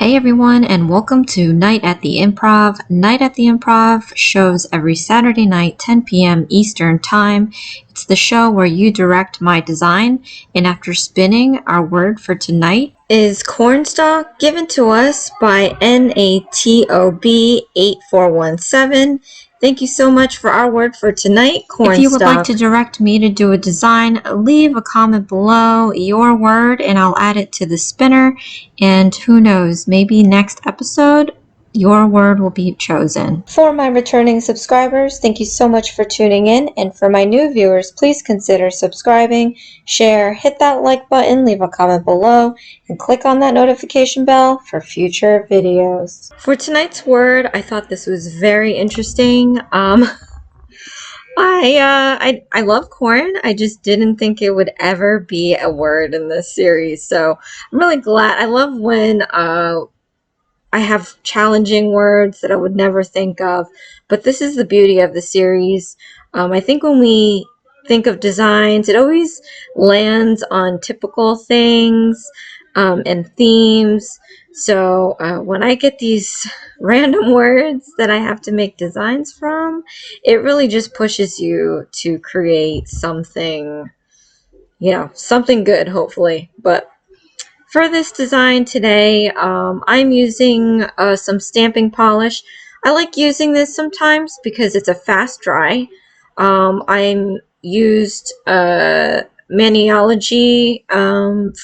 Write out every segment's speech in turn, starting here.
Hey everyone, and welcome to Night at the Improv. Night at the Improv shows every Saturday night, 10 p.m. Eastern Time. It's the show where you direct my design, and after spinning, our word for tonight is Cornstalk, given to us by NATOB8417. Thank you so much for our word for tonight, Cornstalk. If you would like to direct me to do a design, leave a comment below your word and I'll add it to the spinner. And who knows, maybe next episode, your word will be chosen. For my returning subscribers, thank you so much for tuning in. And for my new viewers, please consider subscribing, share, hit that like button, leave a comment below, and click on that notification bell for future videos. For tonight's word, I thought this was very interesting. I love corn. I just didn't think it would ever be a word in this series. So I'm really glad. I love when I have challenging words that I would never think of. But this is the beauty of the series. I think when we think of designs, it always lands on typical things and themes. So when I get these random words that I have to make designs from, it really just pushes you to create something, something good, hopefully. But for this design today, I'm using some stamping polish. I like using this sometimes because it's a fast dry. I'm used Maniology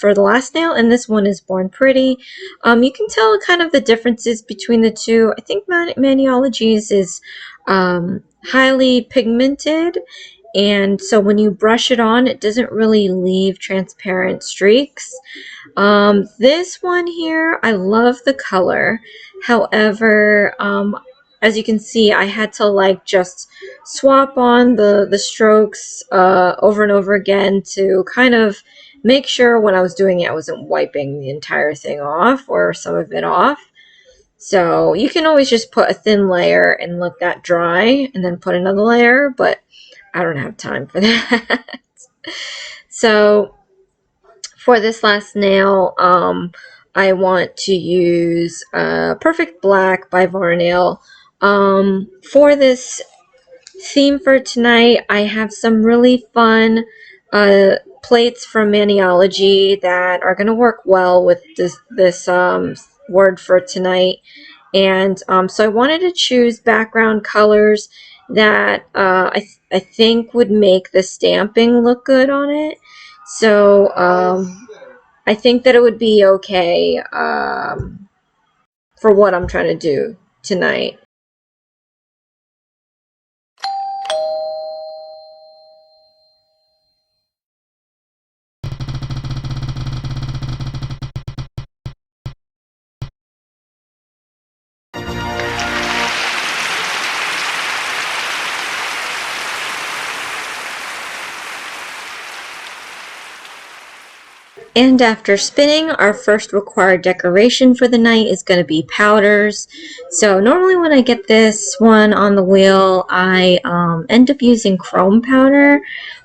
for the last nail, and this one is Born Pretty. You can tell kind of the differences between the two. I think Maniology's is highly pigmented, and so when you brush it on, it doesn't really leave transparent streaks. This one here, I love the color. However, as you can see, I had to just swap on the strokes over and over again to kind of make sure when I was doing it I wasn't wiping the entire thing off or some of it off. So you can always just put a thin layer and let that dry and then put another layer, but I don't have time for that. So for this last nail, I want to use Perfect Black by Varnail. For this theme for tonight, I have some really fun plates from Maniology that are going to work well with this word for tonight. And so I wanted to choose background colors that I think would make the stamping look good on it. So I think that it would be okay for what I'm trying to do tonight. And after spinning, our first required decoration for the night is going to be powders. So normally when I get this one on the wheel, I end up using chrome powder.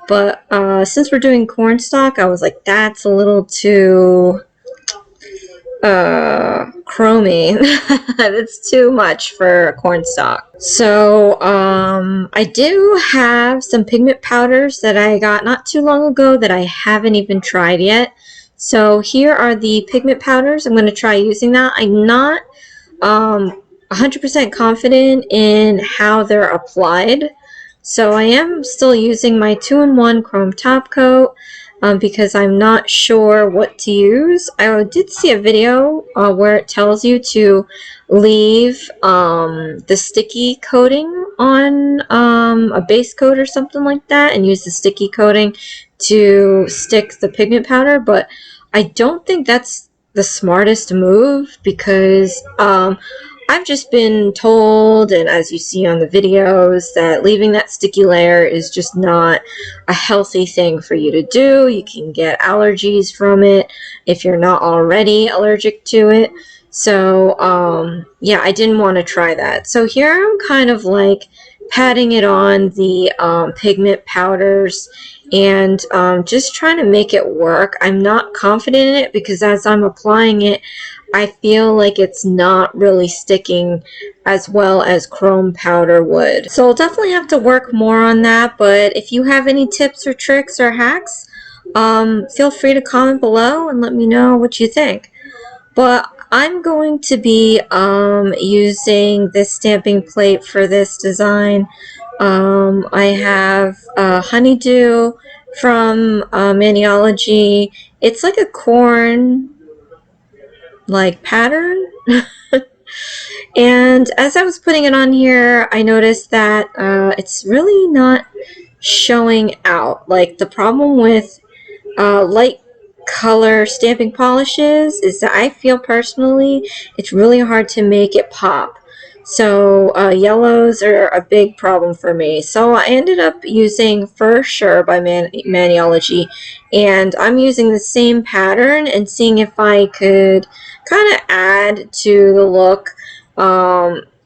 But since we're doing cornstalk, I was like, that's a little too chromy. That's too much for cornstalk. So I do have some pigment powders that I got not too long ago that I haven't even tried yet. So here are the pigment powders. I'm going to try using that. I'm not 100% confident in how they're applied. So I am still using my 2-in-1 chrome top coat because I'm not sure what to use. I did see a video where it tells you to leave the sticky coating on a base coat or something like that and use the sticky coating to stick the pigment powder, but I don't think that's the smartest move because I've just been told, and as you see on the videos, that leaving that sticky layer is just not a healthy thing for you to do. You can get allergies from it if you're not already allergic to it. So yeah, I didn't want to try that. So here I'm kind of like patting it on the pigment powders and just trying to make it work. I'm not confident in it because as I'm applying it, I feel like it's not really sticking as well as chrome powder would. So I'll definitely have to work more on that, but if you have any tips or tricks or hacks, feel free to comment below and let me know what you think. But I'm going to be using this stamping plate for this design. I have Honeydew from Maniology. It's like a corn pattern. And as I was putting it on here, I noticed that it's really not showing out. Like, the problem with light color stamping polishes is that I feel personally it's really hard to make it pop. So yellows are a big problem for me. So I ended up using For Sure by Maniology, and I'm using the same pattern and seeing if I could kind of add to the look.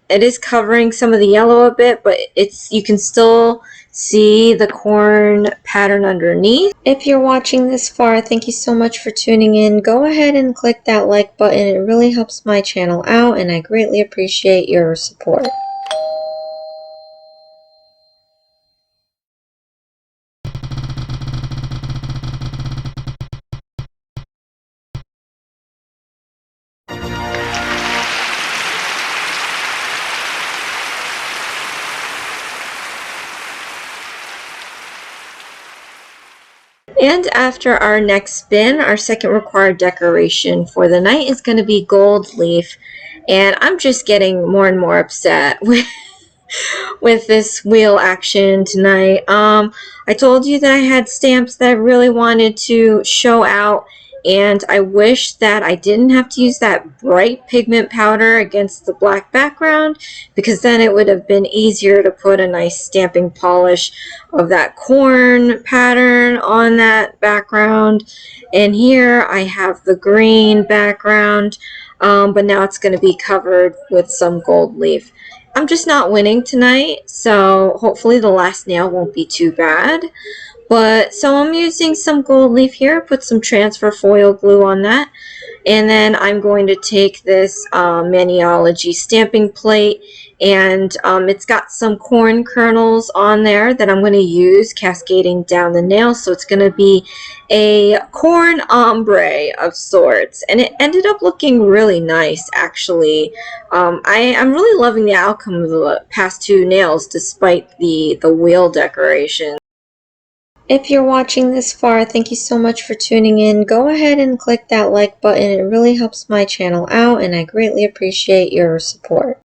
It is covering some of the yellow a bit, but you can still see the corn pattern underneath. If you're watching this far, thank you so much for tuning in. Go ahead and click that like button. It really helps my channel out, and I greatly appreciate your support. And after our next spin, our second required decoration for the night is going to be gold leaf. And I'm just getting more and more upset with this wheel action tonight. I told you that I had stamps that I really wanted to show out, and I wish that I didn't have to use that bright pigment powder against the black background, because then it would have been easier to put a nice stamping polish of that corn pattern on that background. And here I have the green background, but now it's going to be covered with some gold leaf. I'm just not winning tonight, so hopefully the last nail won't be too bad. But so I'm using some gold leaf here, put some transfer foil glue on that, and then I'm going to take this Maniology stamping plate, and it's got some corn kernels on there that I'm going to use cascading down the nail, so it's going to be a corn ombre of sorts, and it ended up looking really nice, actually. I'm really loving the outcome of the past two nails despite the wheel decoration. If you're watching this far, thank you so much for tuning in. Go ahead and click that like button. It really helps my channel out, and I greatly appreciate your support.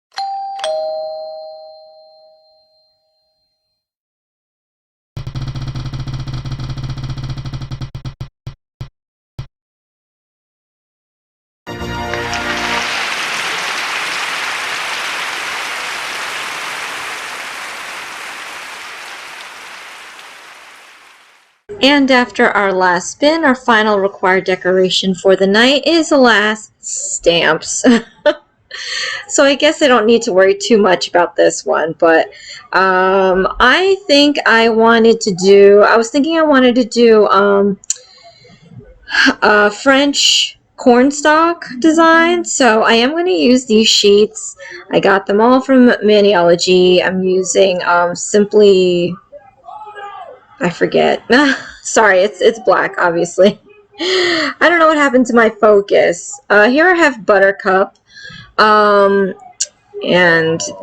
And after our last spin, our final required decoration for the night is the last stamps. So I guess I don't need to worry too much about this one, but I think I wanted to do, I was thinking I wanted to do French cornstalk design. So I am going to use these sheets. I got them all from Maniology. I'm using simply, I forget. Sorry, it's black, obviously. I don't know what happened to my focus. Here I have Buttercup. And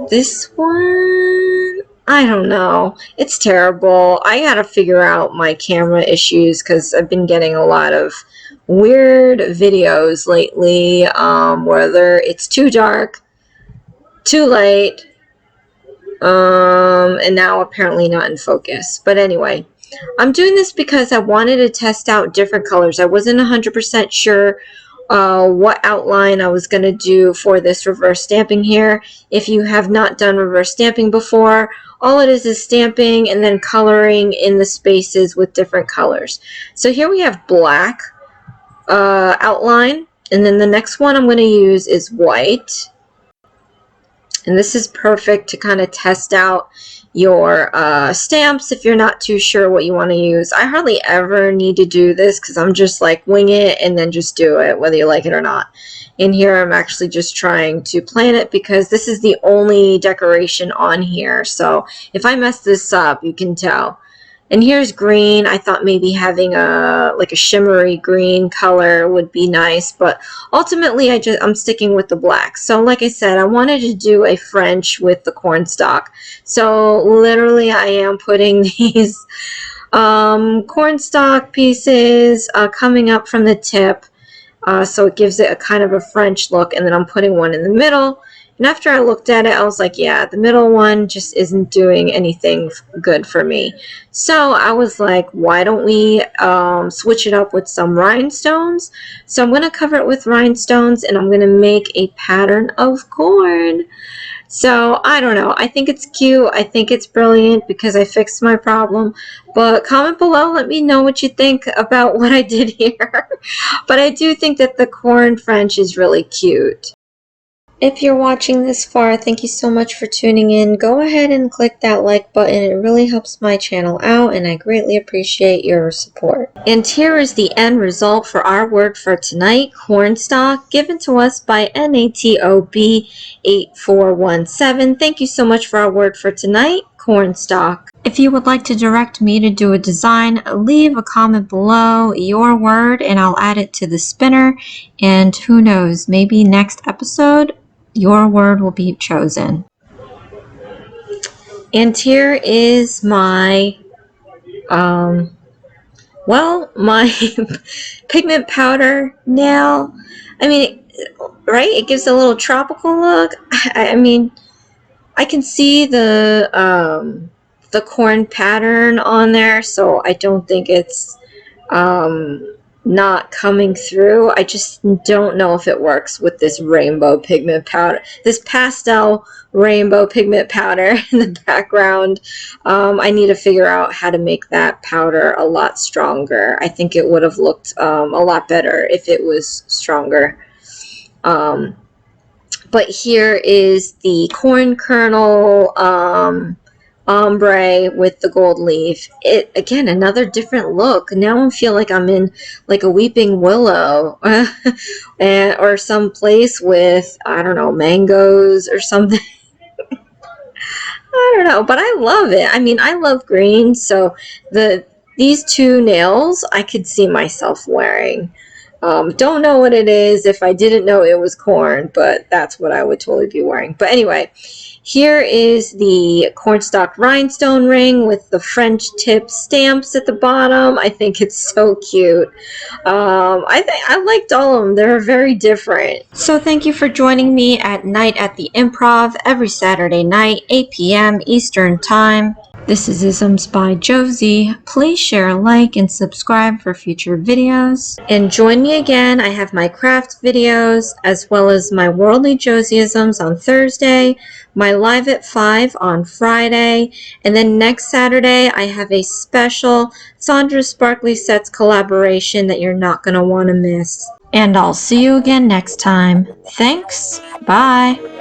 this one, I don't know. It's terrible. I gotta figure out my camera issues because I've been getting a lot of weird videos lately, whether it's too dark, too light, and now apparently not in focus. But anyway, I'm doing this because I wanted to test out different colors. I wasn't 100% sure what outline I was going to do for this reverse stamping here. If you have not done reverse stamping before, all it is stamping and then coloring in the spaces with different colors. So here we have black outline, and then the next one I'm going to use is white. And this is perfect to kind of test out your stamps if you're not too sure what you want to use. I hardly ever need to do this because I'm just like wing it and then just do it whether you like it or not. In here I'm actually just trying to plan it because this is the only decoration on here. So if I mess this up, you can tell. And here's green. I thought maybe having like a shimmery green color would be nice, but ultimately I'm sticking with the black. So like I said, I wanted to do a French with the cornstalk. So literally I am putting these cornstalk pieces coming up from the tip. So it gives it a kind of a French look, and then I'm putting one in the middle. And after I looked at it, I was like, yeah, the middle one just isn't doing anything good for me. So I was like, why don't we switch it up with some rhinestones? So I'm going to cover it with rhinestones, and I'm going to make a pattern of corn. So I don't know. I think it's cute. I think it's brilliant because I fixed my problem. But comment below. Let me know what you think about what I did here. But I do think that the corn French is really cute. If you're watching this far, thank you so much for tuning in. Go ahead and click that like button. It really helps my channel out, and I greatly appreciate your support. And here is the end result for our word for tonight, cornstalk, given to us by NATOB8417. Thank you so much for our word for tonight, cornstalk. If you would like to direct me to do a design, leave a comment below your word and I'll add it to the spinner. And who knows, maybe next episode your word will be chosen. And here is my my pigment powder nail. I mean, right? It gives a little tropical look. I mean, I can see the corn pattern on there, so I don't think it's not coming through. I just don't know if it works with this rainbow pigment powder, this pastel rainbow pigment powder in the background. I need to figure out how to make that powder a lot stronger. I think it would have looked a lot better if it was stronger. But here is the corn kernel ombre with the gold leaf. It again, another different look. Now I feel like I'm in like a weeping willow or some place with, I don't know, mangoes or something. I don't know, but I love it. I mean, I love green, so these two nails I could see myself wearing. Don't know what it is. If I didn't know it was corn, but that's what I would totally be wearing. But anyway, here is the cornstalk rhinestone ring with the French tip stamps at the bottom. I think it's so cute. I liked all of them. They're very different. So thank you for joining me at night at the Improv every Saturday night, 8 p.m. Eastern Time. This is Isms by Josie. Please share, like, and subscribe for future videos. And join me again. I have my craft videos as well as my Worldly Josieisms on Thursday, my Live at 5 on Friday, and then next Saturday I have a special Sandra Sparkly Sets collaboration that you're not going to want to miss. And I'll see you again next time. Thanks. Bye.